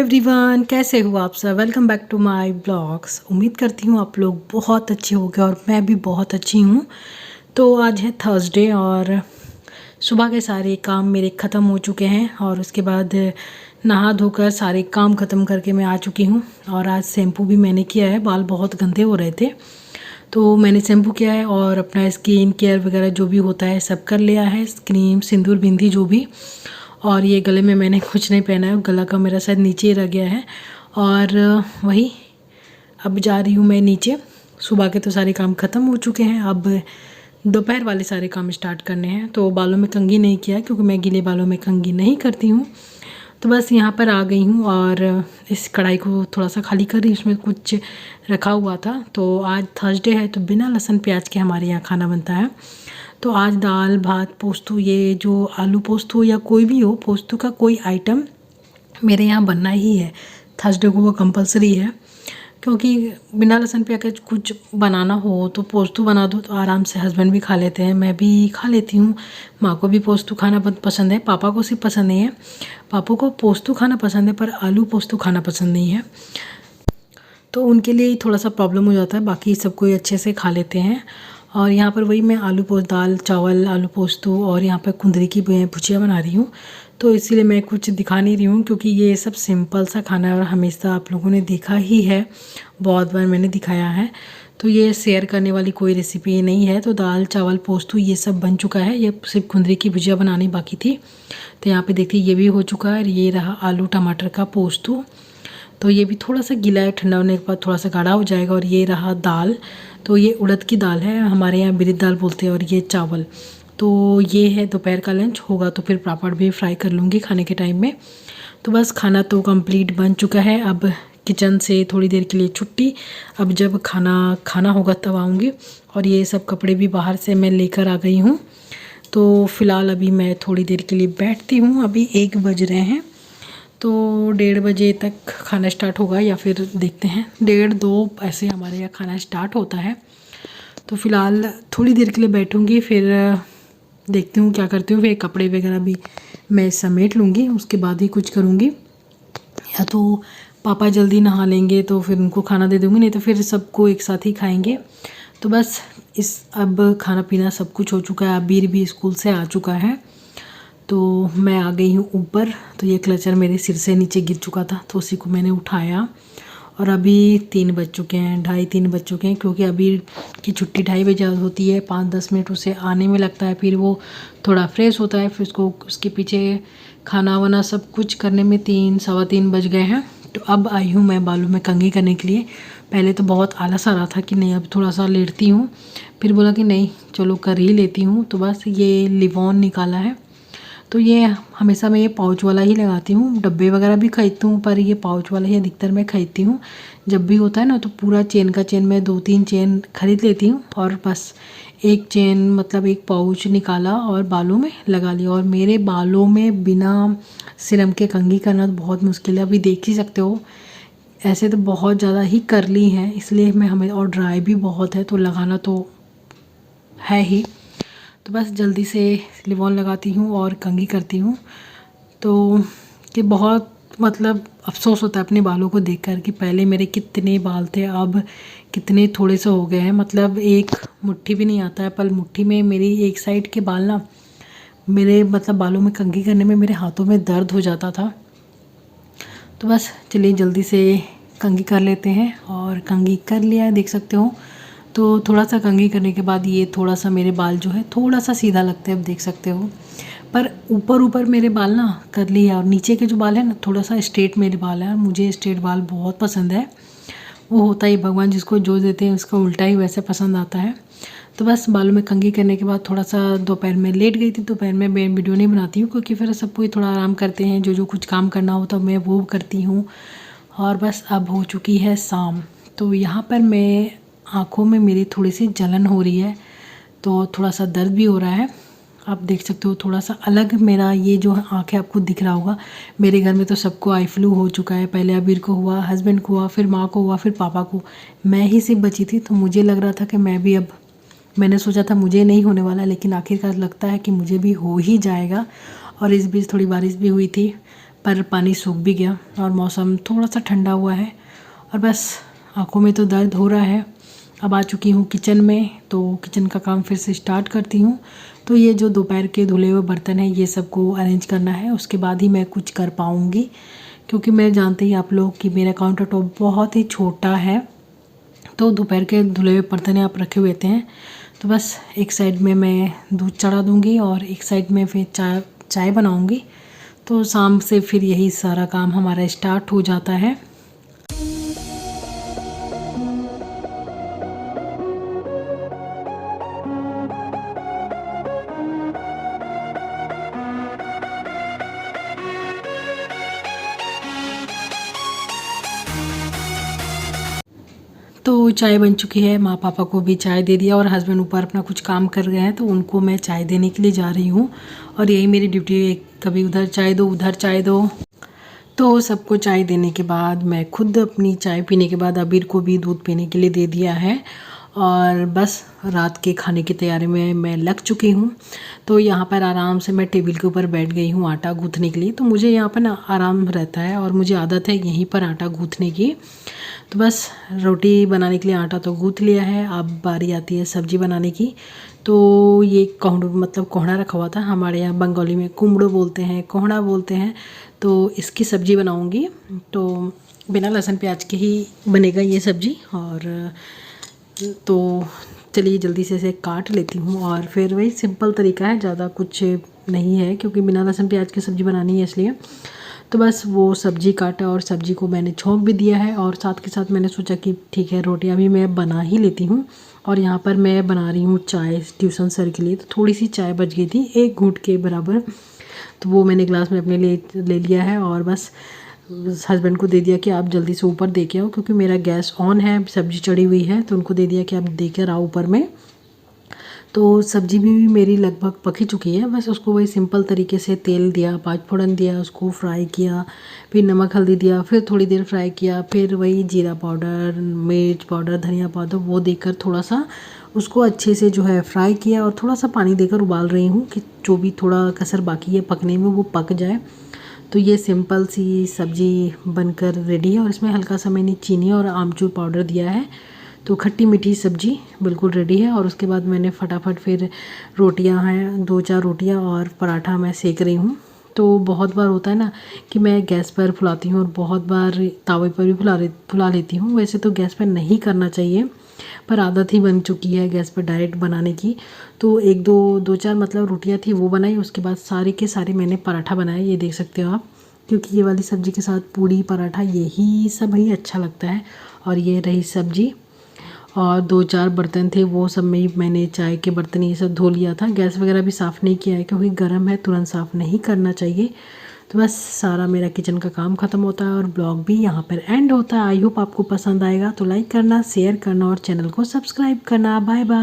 Everyone, कैसे हो आप सब। Welcome back to my blogs. उम्मीद करती हूँ आप लोग बहुत अच्छे होंगे और मैं भी बहुत अच्छी हूँ। तो आज है थर्सडे और सुबह के सारे काम मेरे ख़त्म हो चुके हैं और उसके बाद नहा धोकर सारे काम ख़त्म करके मैं आ चुकी हूँ। और आज शैम्पू भी मैंने किया है, बाल बहुत गंदे हो रहे थे तो मैंने शैम्पू किया है और अपना स्किन केयर वगैरह जो भी होता है सब कर लिया है, क्रीम सिंदूर बिंदी जो भी। और ये गले में मैंने कुछ नहीं पहना है, गला का मेरा शायद नीचे ही रह गया है। और वही अब जा रही हूँ मैं नीचे। सुबह के तो सारे काम ख़त्म हो चुके हैं, अब दोपहर वाले सारे काम स्टार्ट करने हैं। तो बालों में कंघी नहीं किया क्योंकि मैं गीले बालों में कंघी नहीं करती हूँ। तो बस यहाँ पर आ गई हूँ और इस कढ़ाई को थोड़ा सा खाली कर रही, इसमें कुछ रखा हुआ था। तो आज थर्सडे है तो बिना लहसुन प्याज के हमारे यहाँ खाना बनता है। तो आज दाल भात पोस्तू, ये जो आलू पोस्तू या कोई भी हो, पोस्तू का कोई आइटम मेरे यहाँ बनना ही है। थर्सडे को वो कंपलसरी है क्योंकि बिना लहसुन प्याज कुछ बनाना हो तो पोस्तू बना दो तो आराम से हस्बैंड भी खा लेते हैं, मैं भी खा लेती हूँ। माँ को भी पोस्तू खाना बहुत पसंद है, पापा को सिर्फ पसंद नहीं है। पापा को पोस्तू खाना पसंद है पर आलू पोस्तू खाना पसंद नहीं है, तो उनके लिए थोड़ा सा प्रॉब्लम हो जाता है। बाकी सब कोई अच्छे से खा लेते हैं। और यहाँ पर वही मैं आलू पोस्त, दाल चावल आलू पोस्तू और यहाँ पर कुंदरी की भुजिया बना रही हूँ। तो इसीलिए मैं कुछ दिखा नहीं रही हूँ क्योंकि ये सब सिंपल सा खाना है और हमेशा आप लोगों ने देखा ही है, बहुत बार मैंने दिखाया है। तो ये शेयर करने वाली कोई रेसिपी नहीं है। तो दाल चावल पोस्तू ये सब बन चुका है, ये सिर्फ कुंदरी की भुजिया बनानी बाकी थी। तो यहाँ पे देखिए ये भी हो चुका है। ये रहा आलू टमाटर का पोस्तू, तो ये भी थोड़ा सा गीला है, ठंडा होने के बाद थोड़ा सा गाढ़ा हो जाएगा। और ये रहा दाल, तो ये उड़द की दाल है, हमारे यहाँ बिरत दाल बोलते हैं। और ये चावल, तो ये है दोपहर का लंच। होगा तो फिर पापड़ भी फ्राई कर लूँगी खाने के टाइम में। तो बस खाना तो कंप्लीट बन चुका है। अब किचन से थोड़ी देर के लिए छुट्टी, अब जब खाना होगा तब आऊँगी। और ये सब कपड़े भी बाहर से मैं लेकर आ गई हूँ। तो फ़िलहाल अभी मैं थोड़ी देर के लिए बैठती हूँ। अभी 1 बज रहे हैं तो 1:30 बजे तक खाना स्टार्ट होगा या फिर देखते हैं 1:30-2 ऐसे हमारे यहाँ खाना स्टार्ट होता है। तो फ़िलहाल थोड़ी देर के लिए बैठूँगी, फिर देखती हूँ क्या करती हूँ। फिर कपड़े वगैरह भी मैं समेट लूँगी, उसके बाद ही कुछ करूँगी। या तो पापा जल्दी नहा लेंगे तो फिर उनको खाना दे दूँगी, नहीं तो फिर सबको एक साथ ही खाएँगे। तो बस अब खाना पीना सब कुछ हो चुका है। अबीर भी स्कूल से आ चुका है तो मैं आ गई हूँ ऊपर। तो ये क्लचर मेरे सिर से नीचे गिर चुका था तो उसी को मैंने उठाया। और अभी 3 बज चुके हैं, 2:30-3 बज चुके हैं क्योंकि अभी की छुट्टी 2:30 बजे होती है। 5-10 मिनट उसे आने में लगता है, फिर वो थोड़ा फ्रेश होता है, फिर उसके पीछे खाना वाना सब कुछ करने में 3-3:15 बज गए हैं। तो अब आई हूँ मैं बालों में कंघी करने के लिए। पहले तो बहुत आलस आ रहा था कि नहीं अब थोड़ा सा लेटती हूँ, फिर बोला कि नहीं चलो कर ही लेती हूँ। तो बस ये लिवॉन निकाला है, तो ये हमेशा मैं ये पाउच वाला ही लगाती हूँ। डब्बे वगैरह भी खरीदती हूँ पर ये पाउच वाला ही अधिकतर मैं खरीदती हूँ। जब भी होता है ना तो पूरा चेन का चेन मैं 2-3 चेन खरीद लेती हूँ और बस एक चेन मतलब एक पाउच निकाला और बालों में लगा लिया। और मेरे बालों में बिना सीरम के कंघी करना तो बहुत मुश्किल है, अभी देख ही सकते हो। ऐसे तो बहुत ज़्यादा ही करली हैं, इसलिए मैं हमें, और ड्राई भी बहुत है तो लगाना तो है ही। तो बस जल्दी से लिवॉन लगाती हूँ और कंघी करती हूँ। तो कि बहुत मतलब अफ़सोस होता है अपने बालों को देखकर कि पहले मेरे कितने बाल थे, अब कितने थोड़े से हो गए हैं। मतलब एक मुट्ठी भी नहीं आता है, पर मुट्ठी में मेरी एक साइड के बाल ना, मेरे मतलब बालों में कंघी करने में मेरे हाथों में दर्द हो जाता था। तो बस चलिए जल्दी से कंघी कर लेते हैं। और कंघी कर लिया है, देख सकते हो। तो थोड़ा सा कंघी करने के बाद ये थोड़ा सा मेरे बाल जो है थोड़ा सा सीधा लगते हैं, अब देख सकते हो। पर ऊपर मेरे बाल ना करली है और नीचे के जो बाल है ना थोड़ा सा स्ट्रेट मेरे बाल है। मुझे स्ट्रेट बाल बहुत पसंद है, वो होता ही भगवान जिसको जो देते हैं उसका उल्टा ही वैसे पसंद आता है। तो बस बालों में कंघी करने के बाद थोड़ा सा दोपहर में लेट गई थी। दोपहर में मैं वीडियो नहीं बनाती हूँ क्योंकि फिर सबको ही थोड़ा आराम करते हैं, जो कुछ काम करना हो तो मैं वो करती हूँ। और बस अब हो चुकी है शाम। तो यहाँ पर मैं आँखों में मेरी थोड़ी सी जलन हो रही है, तो थोड़ा सा दर्द भी हो रहा है। आप देख सकते हो थोड़ा सा अलग मेरा ये जो आँख है आपको दिख रहा होगा। मेरे घर में तो सबको आई फ्लू हो चुका है, पहले अबीर को हुआ, हस्बैंड को हुआ, फिर माँ को हुआ, फिर पापा को। मैं ही सिर्फ बची थी, तो मुझे लग रहा था कि मैं भी, अब मैंने सोचा था मुझे नहीं होने वाला, लेकिन आखिरकार लगता है कि मुझे भी हो ही जाएगा। और इस बीच थोड़ी बारिश भी हुई थी, पर पानी सूख भी गया और मौसम थोड़ा सा ठंडा हुआ है और बस आँखों में तो दर्द हो रहा है। अब आ चुकी हूँ किचन में, तो किचन का काम फिर से स्टार्ट करती हूँ। तो ये जो दोपहर के धुले हुए बर्तन हैं ये सबको अरेंज करना है, उसके बाद ही मैं कुछ कर पाऊँगी, क्योंकि मैं जानते ही आप लोग कि मेरा काउंटर टॉप बहुत ही छोटा है। तो दोपहर के धुले हुए बर्तन आप रखे हुए हैं, तो बस एक साइड में मैं दूध चढ़ा दूँगी और एक साइड में फिर चाय बनाऊँगी। तो शाम से फिर यही सारा काम हमारा स्टार्ट हो जाता है। तो चाय बन चुकी है, माँ पापा को भी चाय दे दिया और हस्बैंड ऊपर अपना कुछ काम कर गए हैं, तो उनको मैं चाय देने के लिए जा रही हूँ। और यही मेरी ड्यूटी है, कभी उधर चाय दो उधर चाय दो। तो सबको चाय देने के बाद मैं खुद अपनी चाय पीने के बाद अबीर को भी दूध पीने के लिए दे दिया है और बस रात के खाने की तैयारी में मैं लग चुकी हूँ। तो यहाँ पर आराम से मैं टेबल के ऊपर बैठ गई हूँ आटा गूँथने के लिए। तो मुझे यहाँ पर ना आराम रहता है और मुझे आदत है यहीं पर आटा गूँथने की। तो बस रोटी बनाने के लिए आटा तो गूँथ लिया है, अब बारी आती है सब्ज़ी बनाने की। तो ये कोहड़ा रखा हुआ था, हमारे यहाँ बंगाली में कुमड़ो बोलते हैं, कोहड़ा बोलते हैं। तो इसकी सब्ज़ी बनाऊँगी, तो बिना लहसुन प्याज के ही बनेगा ये सब्ज़ी। और तो चलिए जल्दी से इसे काट लेती हूँ और फिर वही सिंपल तरीका है, ज़्यादा कुछ नहीं है क्योंकि बिना लहसुन प्याज की सब्ज़ी बनानी है इसलिए। तो बस वो सब्ज़ी काटा और सब्ज़ी को मैंने छोंक भी दिया है और साथ के साथ मैंने सोचा कि ठीक है रोटियां भी मैं बना ही लेती हूँ। और यहाँ पर मैं बना रही हूँ चाय ट्यूशन सर के लिए। तो थोड़ी सी चाय बच गई थी, 1 घूंट के बराबर, तो वो मैंने ग्लास में अपने लिए ले लिया है और बस हस्बैंड को दे दिया कि आप जल्दी से ऊपर दे के आओ, क्योंकि मेरा गैस ऑन है, सब्ज़ी चढ़ी हुई है। तो उनको दे दिया कि आप दे कर आओ ऊपर में। तो सब्ज़ी भी मेरी लगभग पक ही चुकी है, बस उसको वही सिंपल तरीके से तेल दिया, 5 फोड़न दिया, उसको फ्राई किया, फिर नमक हल्दी दिया, फिर थोड़ी देर फ्राई किया, फिर वही जीरा पाउडर, मिर्च पाउडर, धनिया पाउडर वो देकर थोड़ा सा उसको अच्छे से जो है फ्राई किया और थोड़ा सा पानी देकर उबाल रही हूँ कि जो भी थोड़ा कसर बाकी है पकने में वो पक जाए। तो ये सिंपल सी सब्ज़ी बनकर रेडी है और इसमें हल्का सा मैंने चीनी और आमचूर पाउडर दिया है। तो खट्टी मीठी सब्ज़ी बिल्कुल रेडी है। और उसके बाद मैंने फटाफट फिर रोटियां हैं, 2-4 रोटियां और पराठा मैं सेक रही हूँ। तो बहुत बार होता है ना कि मैं गैस पर फुलाती हूँ और बहुत बार तवे पर भी फुला लेती हूँ। वैसे तो गैस पर नहीं करना चाहिए, पर आदत ही बन चुकी है गैस पर डायरेक्ट बनाने की। तो 2-4 मतलब रोटियां थी वो बनाई, उसके बाद सारे के सारे मैंने पराठा बनाए, ये देख सकते हो आप, क्योंकि ये वाली सब्ज़ी के साथ पूड़ी पराठा यही सब ही अच्छा लगता है। और ये रही सब्ज़ी और 2-4 बर्तन थे वो सब में मैंने चाय के बर्तन ये सब धो लिया था। गैस वगैरह भी साफ़ नहीं किया है क्योंकि गर्म है, तुरंत साफ़ नहीं करना चाहिए। तो बस सारा मेरा किचन का काम ख़त्म होता है और ब्लॉग भी यहाँ पर एंड होता है। आई होप आपको पसंद आएगा, तो लाइक करना, शेयर करना और चैनल को सब्सक्राइब करना। Bye bye.